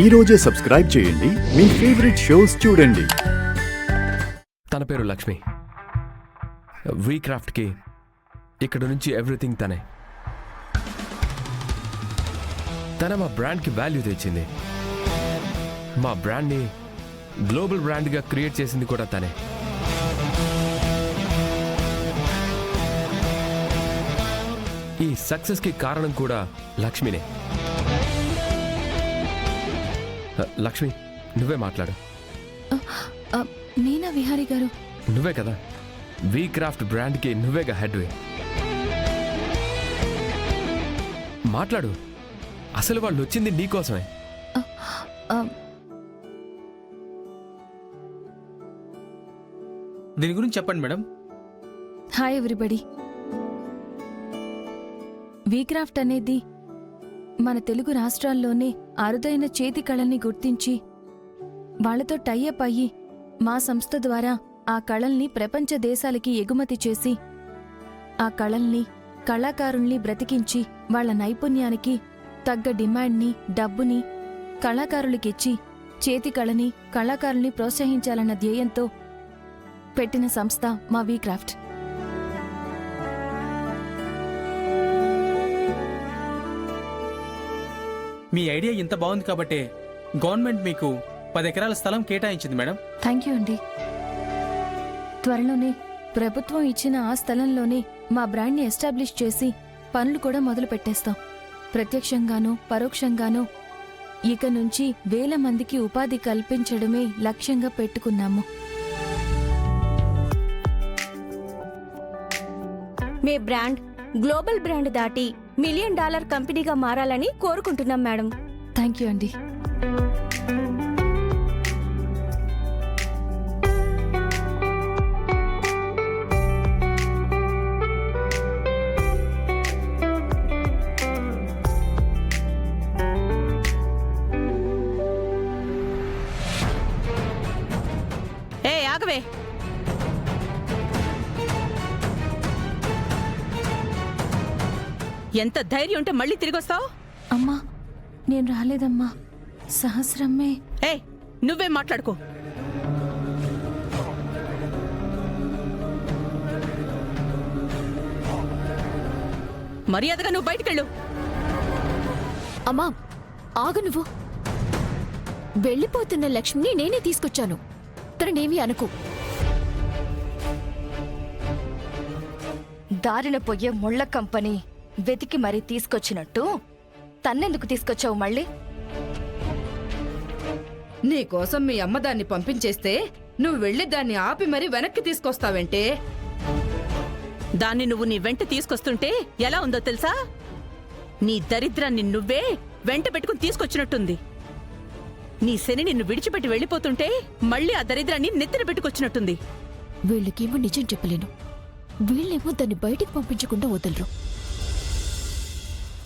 ఈ రోజే సబ్స్క్రైబ్ చేయండి, మీ ఫేవరెట్ షోస్ చూడండి. తన పేరు లక్ష్మి. వీక్రాఫ్ట్కి ఇక్కడ నుంచి ఎవ్రీథింగ్ తనే. తన మా బ్రాండ్కి వాల్యూ తెచ్చింది. మా బ్రాండ్ని గ్లోబల్ బ్రాండ్గా క్రియేట్ చేసింది కూడా తనే. ఈ సక్సెస్కి కారణం కూడా లక్ష్మినే. లక్ష్మి, నువ్వే మాట్లాడు. నేనా విహారీ గారు? నువ్వే కదా వీక్రాఫ్ట్ బ్రాండ్కి నువ్వేగా హెడ్వే. మాట్లాడు. అసలు వాళ్ళు వచ్చింది నీకోసమే. దీని గురించి చెప్పండి మేడం. Hi everybody. వీక్రాఫ్ట్ అనేది మన తెలుగు రాష్ట్రాల్లోనే అరుదైన చేతి కళల్ని గుర్తించి వాళ్లతో టైఅప్ అయ్యి మా సంస్థ ద్వారా ఆ కళల్ని ప్రపంచ దేశాలకి ఎగుమతి చేసి ఆ కళల్ని, కళాకారుల్ని బ్రతికించి వాళ్ల నైపుణ్యానికి తగ్గ డిమాండ్ని, డబ్బుని కళాకారులకిచ్చి చేతి కళని, కళాకారుల్ని ప్రోత్సహించాలన్న ధ్యేయంతో పెట్టిన సంస్థ మా వీక్రాఫ్ట్. మీ ఐడియా ఇంత బాగుంది కాబట్టి గవర్నమెంట్ మీకు 10 ఎకరాల స్థలం కేటాయించింది మేడం. థ్యాంక్ యూ అండి. త్వరలోనే ప్రభుత్వం ఇచ్చిన ఆ స్థలంలోనే మా బ్రాండ్ని ఎస్టాబ్లిష్ చేసి పనులు కూడా మొదలు పెట్టేస్తాం. ప్రత్యక్షంగానూ పరోక్షంగానూ ఇక నుంచి 1000 మందికి ఉపాధి కల్పించడమే లక్ష్యంగా పెట్టుకున్నాము. మీ బ్రాండ్ గ్లోబల్ బ్రాండ్ దాటి $1 మిలియన్ కంపెనీగా మారాలని కోరుకుంటున్నాం మేడం. థ్యాంక్ యూ అండి. ఆగవే. ఎంత ధైర్యం ఉంటే మళ్ళీ తిరిగొస్తావు? అమ్మా, నేను రాలేదమ్మా. సహస్రమ్మే. నువ్వే మాట్లాడుకో. మర్యాదగా నువ్వు బయటికెళ్ళు. అమ్మా ఆగు. నువ్వు వెళ్ళిపోతున్న లక్ష్మిని నేనే తీసుకొచ్చాను. తననేమి అనుకో. దారిన పోయే ముళ్ళ కంపెనీ వెతికి మరీ తీసుకొచ్చినట్టు తన్నెందుకు తీసుకొచ్చావు మళ్ళీ? నీకోసం మీ అమ్మ దాన్ని పంపించేస్తే నువ్వు వెళ్ళి దాన్ని ఆపి మరీ వెనక్కి తీసుకొస్తావంటే? దాన్ని నువ్వు నీ వెంట తీసుకొస్తుంటే ఎలా ఉందో తెలుసా? నీ దరిద్రాన్ని నువ్వే వెంట పెట్టుకుని తీసుకొచ్చినట్టుంది. నీ శని నిన్ను విడిచిపెట్టి వెళ్ళిపోతుంటే మళ్ళీ ఆ దరిద్రాన్ని నెత్తిన పెట్టుకొచ్చినట్టుంది. వీళ్ళకేమో నిజం చెప్పలేను, వీళ్ళేమో దాన్ని బయటికి పంపించకుండా వదలరు.